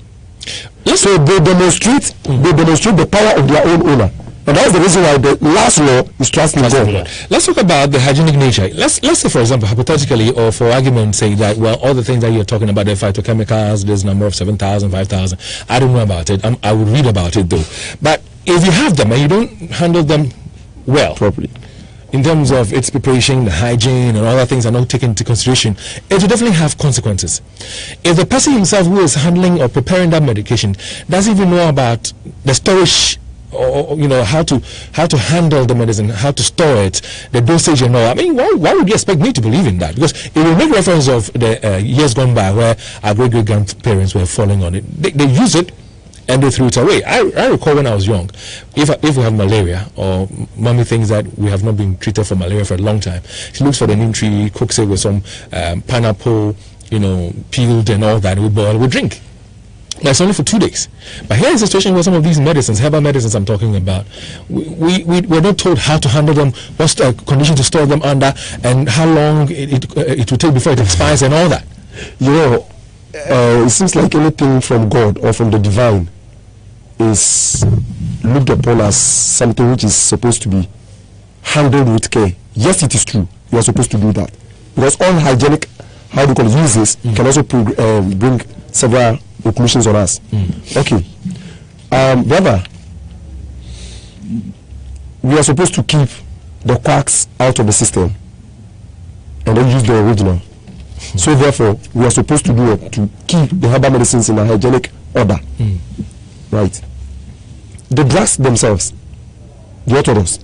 So they demonstrate the power of their own owner. And that's the reason why the last law is trusting God. Let's talk about the hygienic nature. Let's say, for example, hypothetically, or for argument's sake, that, well, all the things that you're talking about, the phytochemicals, there's a number of 7,000, 5,000. I don't know about it. I would read about it, though. But if you have them and you don't handle them well, properly, in terms of its preparation, the hygiene, and all that things are not taken into consideration, it will definitely have consequences. If the person himself who is handling or preparing that medication doesn't even know about the storage, or you know, how to handle the medicine, how to store it, the dosage and all. I mean, why would you expect me to believe in that? Because it will make reference of the years gone by where our great grandparents were falling on it. They use it and they threw it away. I recall when I was young, if we have malaria, or mommy thinks that we have not been treated for malaria for a long time, she looks for the neem tree, cooks it with some pineapple, you know, peeled and all that. We boil, we drink. That's only for 2 days. But here is a situation where some of these medicines, herbal medicines I'm talking about, we're not told how to handle them, what's the condition to store them under, and how long it will take before it expires and all that. You know, it seems like anything from God or from the divine is looked upon as something which is supposed to be handled with care. Yes, it is true. You are supposed to do that. Because all hygienic, how do you call it, uses can also bring several commissions on us. Okay. Brother, we are supposed to keep the quacks out of the system and then use the original. So therefore, we are supposed to do it to keep the herbal medicines in a hygienic order. Right. The drugs themselves, the orthodox,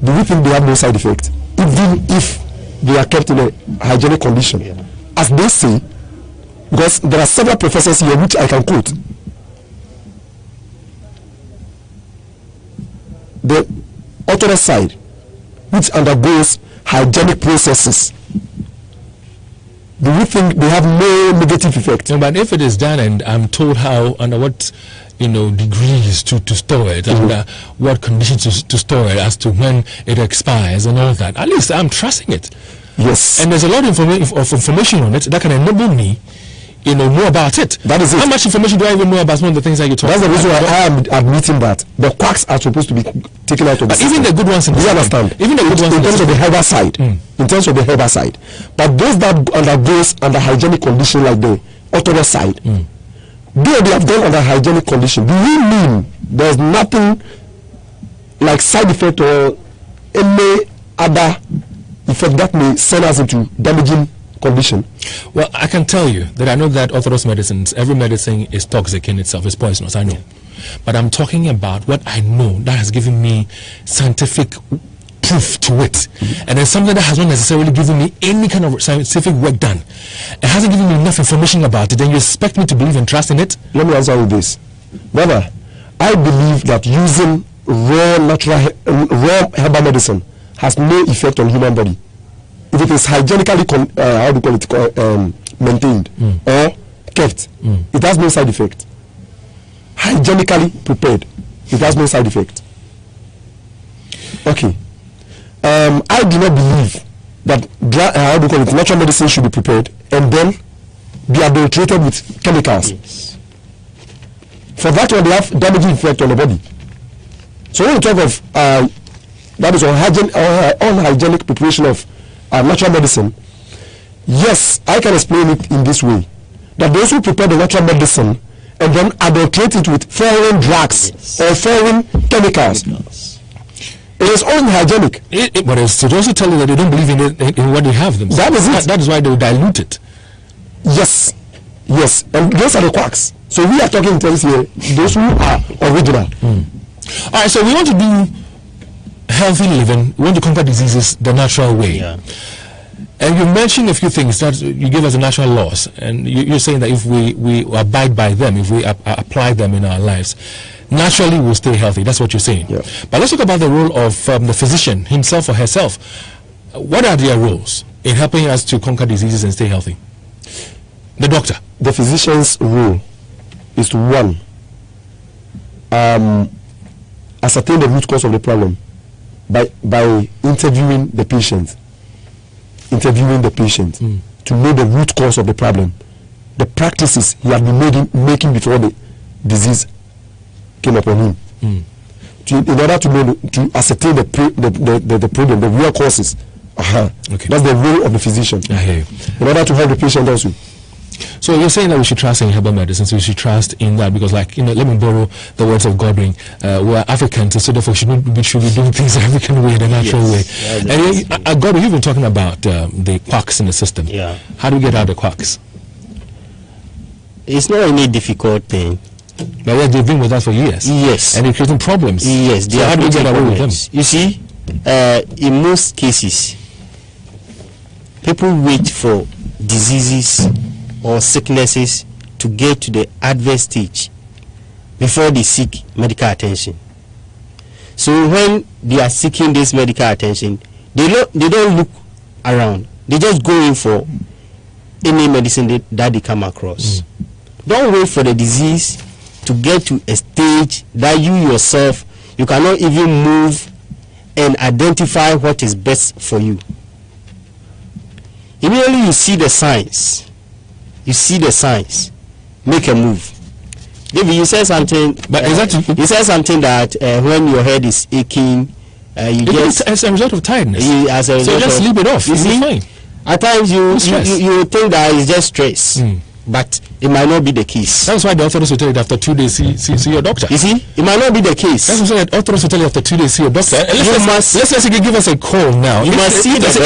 do we think they have no side effect? Even if they are kept in a hygienic condition. As they say, because there are several professors here which I can quote. The orthodox side, which undergoes hygienic processes do we think they have no negative effect? No, but if it is done and I'm told how, under what degrees to store it, and what conditions to store it, as to when it expires and all that, at least I'm trusting it. Yes. And there's a lot of information on it that can enable me know about it. That is it. How much information do I even know about some of the things that you talk about? That's the reason why I am admitting that the quacks are supposed to be taken out of the system. Even the good ones in the understand? Even the good ones in terms of the herbicide. In terms of the herbicide. But those that undergoes under hygienic condition like the orthodox side, though they have done under hygienic condition, do you mean there's nothing like side effect or any other effect that may send us into damaging condition? Well, I can tell you that I know that orthodox medicines, every medicine is toxic in itself, it's poisonous, I know. But I'm talking about what I know that has given me scientific proof to it. And it's something that has not necessarily given me any kind of scientific work done. It hasn't given me enough information about it, then you expect me to believe and trust in it? Let me answer with this. Brother, I believe that using raw herbal medicine has no effect on human body. If it is hygienically maintained or kept, it has no side effect. Hygienically prepared, it has no side effect. Okay. I do not believe that natural medicine should be prepared and then be adulterated with chemicals. Yes. For that one, they have damaging effect on the body. So when we talk of that is unhygienic preparation of natural medicine, yes, I can explain it in this way: that those who prepare the natural medicine and then adulterate it with foreign drugs or foreign chemicals, it is unhygienic. But it's also tell you that they don't believe in it, in what they have themselves. That is it. That is why they will dilute it. Yes, and those are the quacks. So we are talking in terms here, those who are original. All right, so we want to do healthy living, we want to conquer diseases the natural way. Yeah. And you mentioned a few things that you give us the natural laws, and you're saying that if we abide by them, if we apply them in our lives, naturally we'll stay healthy. That's what you're saying. Yeah. But let's talk about the role of the physician, himself or herself. What are their roles in helping us to conquer diseases and stay healthy? The doctor. The physician's role is to, one, ascertain the root cause of the problem by interviewing the patient to know the root cause of the problem, the practices he had been making before the disease came upon him, in order to know to ascertain the problem, the real causes. Okay. That's the role of the physician, in order to help the patient also. So you're saying that we should trust in herbal medicines, we should trust in that, because, like, let me borrow the words of Godwin, we're Africans, so therefore we should be doing things the African way, the natural way. And Godwin, you've been talking about the quacks in the system. Yeah. How do we get out of the quacks? It's not any difficult thing. But yeah, they've been with us for years. Yes. And they're creating problems. Yes. So how do we get away with them? You see, in most cases, people wait for diseases or sicknesses to get to the adverse stage before they seek medical attention. So when they are seeking this medical attention, they don't look around. They just go in for any medicine that they come across. Don't wait for the disease to get to a stage that you yourself, you cannot even move and identify what is best for you. Immediately you see the signs, make a move. Maybe you said something, but you said something that when your head is aching, as a result of tiredness. So just sleep it off. You see, fine. At times you think that it's just stress, but it might not be the case. That's why the authorities will tell you that after 2 days see your doctor. You see, it might not be the case. That's why the authorities will tell you after 2 days see your doctor. Let's say you give us a call now. You must see if there's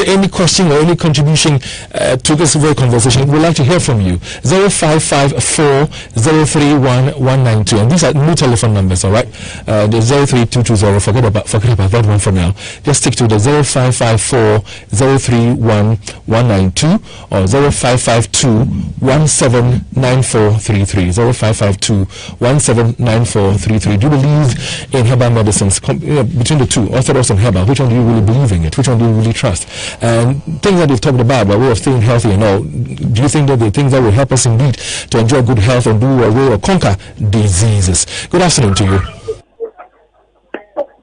any question or any contribution to this very conversation, we'd like to hear from you. 0554-031-192, and these are new telephone numbers. All right, the 03220. Forget about that one for now. Just stick to the 0554-031-192 or 0552 05521794333 05521794333. Do you believe in herbal medicines? Between the two, orthodox and herbal, which one do you really believe in it? Which one do you really trust? And things that they've talked about by way of staying healthy and all, do you think that the things that will help us indeed to enjoy good health and do away or conquer diseases? Good afternoon to you.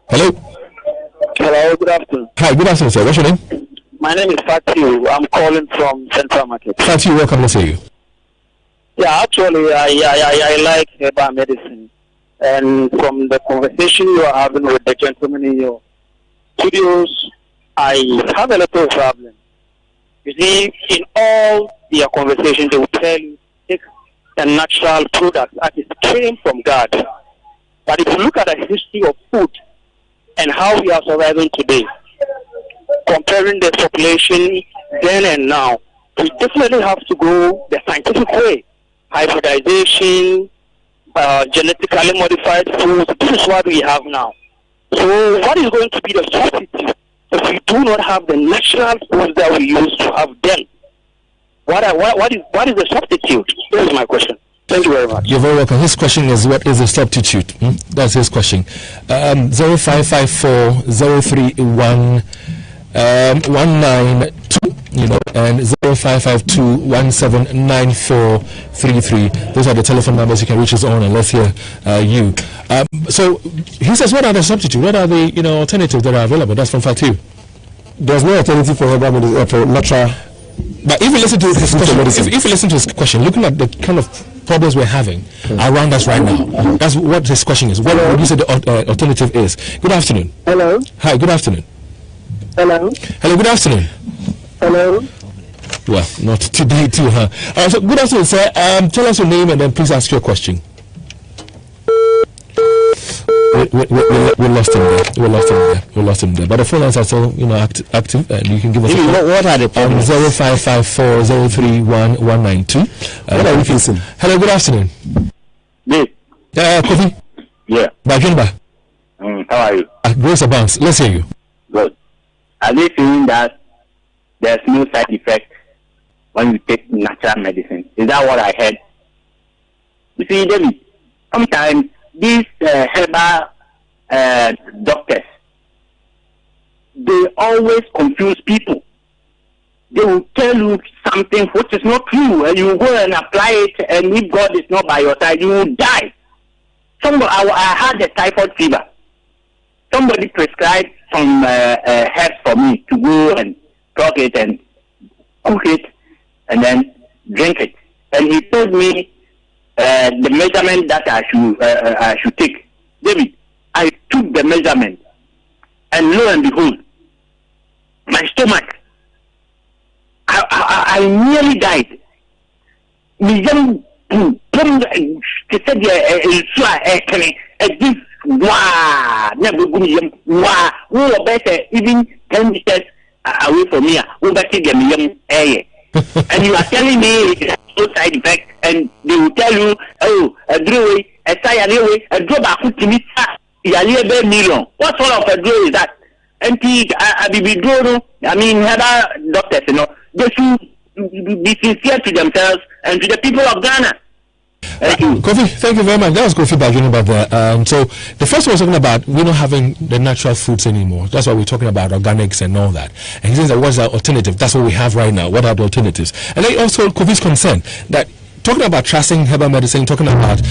Hello. Hello, good afternoon. Hi, good afternoon, sir. What's your name? My name is Fatu. I'm calling from Central Market. Fatu, welcome. Let's hear you. Yeah, actually, I like herbal medicine. And from the conversation you are having with the gentleman in your studios, I have a little problem. You see, in all their conversations, they will tell you take a natural product that is came from God. But if you look at the history of food and how we are surviving today, comparing the population then and now, we definitely have to go the scientific way. Hybridization, genetically modified foods, this is what we have now. So what is going to be the substitute if we do not have the natural foods that we used to have then? What is the substitute? This is my question. Thank you very much. You're very welcome. His question is, what is a substitute? That's his question. 0554 031 192, and 0552179433. Those are the telephone numbers you can reach us on, and let's hear you. So he says, what are the substitutes? What are the alternatives that are available? That's from Fatu. There's no alternative for herbal medicine, for natural. But if you listen to his question, if you listen to his question, looking at the kind of problems we're having around us right now, that's what his question is. What would you say the alternative is? Good afternoon. Hello. Hi. Good afternoon. Hello. Hello. Good afternoon. Hello. Well, not today too, huh? So good afternoon, sir. Tell us your name and then please ask your question. We lost him there. We lost him there. But the phone lines are still, active, and you can give us. What are the problems? 0554 031 192. What are we facing? Hello. Good afternoon. Dave. Kofi. Yeah. Bajumba. How are you? Grace Abounds. Let's hear you. Good. Are they saying that there's no side effect when you take natural medicine? Is that what I heard? You see, David, sometimes these herbal doctors, they always confuse people. They will tell you something which is not true, and you go and apply it, and if God is not by your side, you will die. I had a typhoid fever. Somebody prescribed some herbs for me to go and talk it and cook it and then drink it. And he told me the measurement that I should take. David, I took the measurement, and lo and behold, my stomach, I nearly died. Even 10 meters away from me, and you are telling me it's no side effect, and they will tell you, oh, a draw, a say, a draw back to me, million. What sort of a draw is that? And I mean, other doctors, they should be sincere to themselves and to the people of Ghana. Thank you. Kofi, thank you very much. That was Kofi Bajuni about that. So the first one was talking about we're not having the natural foods anymore. That's why we're talking about organics and all that. And he says that what's the alternative? That's what we have right now. What are the alternatives? And then also Kofi's concern that talking about trusting herbal medicine, talking about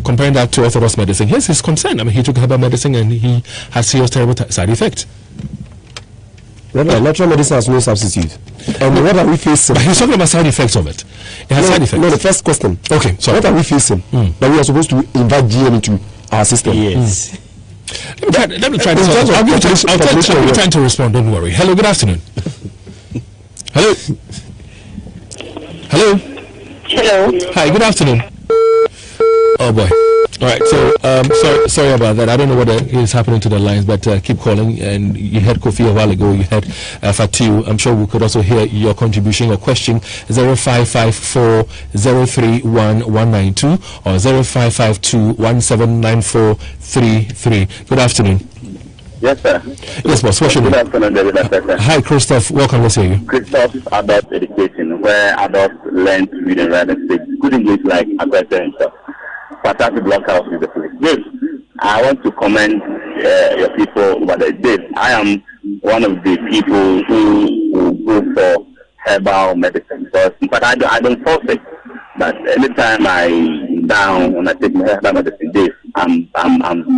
comparing that to orthodox medicine. Here's his concern. I mean, he took herbal medicine and he had serious terrible side effects. Natural medicine has no substitute. And what are we facing? But he's talking about side effects of it. It has side effects. No, the first question. Okay, sorry. What are we facing? That we are supposed to invite GM into our system. Yes. Let me try this. I'll give you time to respond. Don't worry. Hello, good afternoon. Hello. Hello. Hello. Hi, good afternoon. Oh boy. All right, so sorry about that. I don't know what is happening to the lines, but keep calling. And you had Kofi a while ago. You had Fatu. I'm sure we could also hear your contribution or question. 0554 031 192 or 0552 179433. Good afternoon. Yes, sir. Yes, boss. What's your name? Good afternoon, David. Hi, Christoph. Welcome. Let's hear you. Christoph Adult Education, where adults learn to read and write and speak good English like AKUETTEH and stuff. Fantastic blockhouse is the place. This, I want to commend your people about this. I am one of the people who will go for herbal medicine. Because, in fact, I don't force it. But anytime I'm down when I take my herbal medicine, this, I'm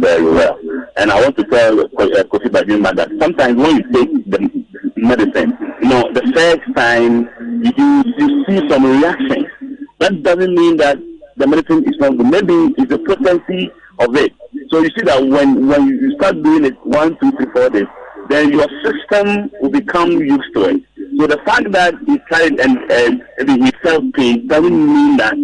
very well. And I want to tell Kofi Bajimba that sometimes when you take the medicine, the first time you see some reactions. That doesn't mean that the medicine is not good. Maybe it's the potency of it. So you see that when you start doing it 1, 2, 3, 4 days, then your system will become used to it. So the fact that he tried and he felt pain doesn't mean that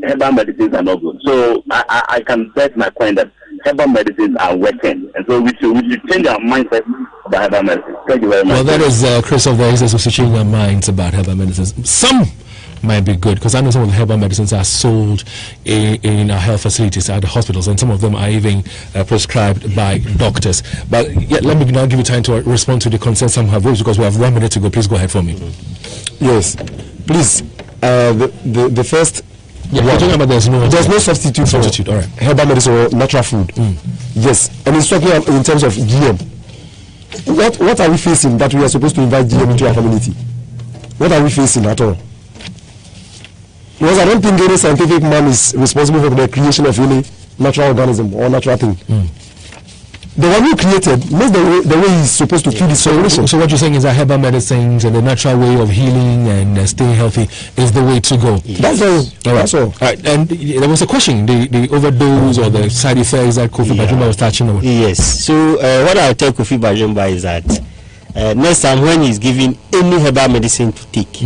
herbal medicines are not good. So I can bet my point that herbal medicines are working, and so we should change our mindset about herbal medicine. Thank you very much. Well, that is Christoph. There is also changing our minds about herbal medicines. Some might be good, because I know some of the herbal medicines are sold in our health facilities at the hospitals, and some of them are even prescribed by doctors. But let me now give you time to respond to the concerns some have raised, because we have 1 minute to go. Please go ahead for me. Yes, please. The first. Yeah, we're talking about there's no substitute. All right. Herbal medicine or natural food. Yes, and it's talking in terms of GM. What are we facing that we are supposed to invite GM into our community? What are we facing at all? Because I don't think any scientific man is responsible for the creation of any natural organism or natural thing. The one who created knows the way he's supposed to kill the situation. So what you're saying is that herbal medicines and the natural way of healing and staying healthy is the way to go. That's all. That's all. All right. And there was a question: the overdose or the side effects that Kofi Bajimba was touching on. Yes. So what I'll tell Kofi Bajimba is that next time when he's giving any herbal medicine to take,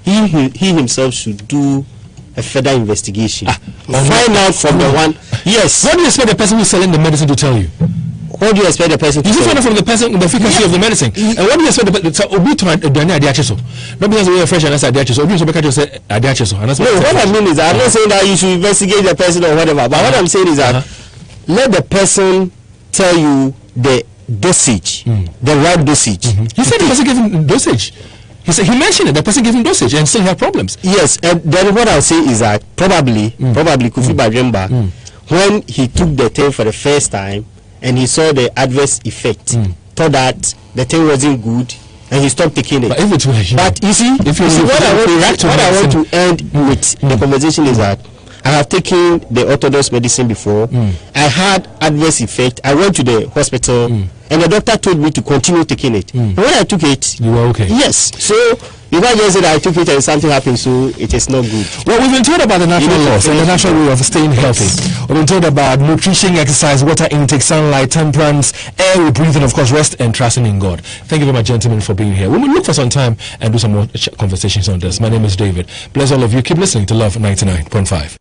he himself should do a further investigation. Find out from the one. Yes. What do you expect the person who's selling the medicine to tell you? What do you expect the person to you find out from the person the efficacy of the medicine? And what do you expect the person not because we are fresh and that's no, what I mean is I'm not saying that you should investigate the person or whatever, but what I'm saying is that let the person tell you the dosage, the right dosage. He said the person gave him dosage. He mentioned it. The person gave him dosage and still had problems. Yes, and then what I'll say is that probably Kofi Bajimba, when he took the thing for the first time and he saw the adverse effect, thought that the thing wasn't good and he stopped taking it. But if it was, but you see, what I want to end with the conversation is that I have taken the orthodox medicine before. I had adverse effect. I went to the hospital and the doctor told me to continue taking it. And when I took it, you were okay. Yes. So you can't just say that I took it and something happened, so it is not good. Well, we've been told about the natural laws and the natural way of staying healthy. We've been told about nutrition, exercise, water intake, sunlight, temperance, air we breathe, and of course rest and trusting in God. Thank you very much, gentlemen, for being here. We will look for some time and do some more conversations on this. My name is David. Bless all of you. Keep listening to Love 99.5.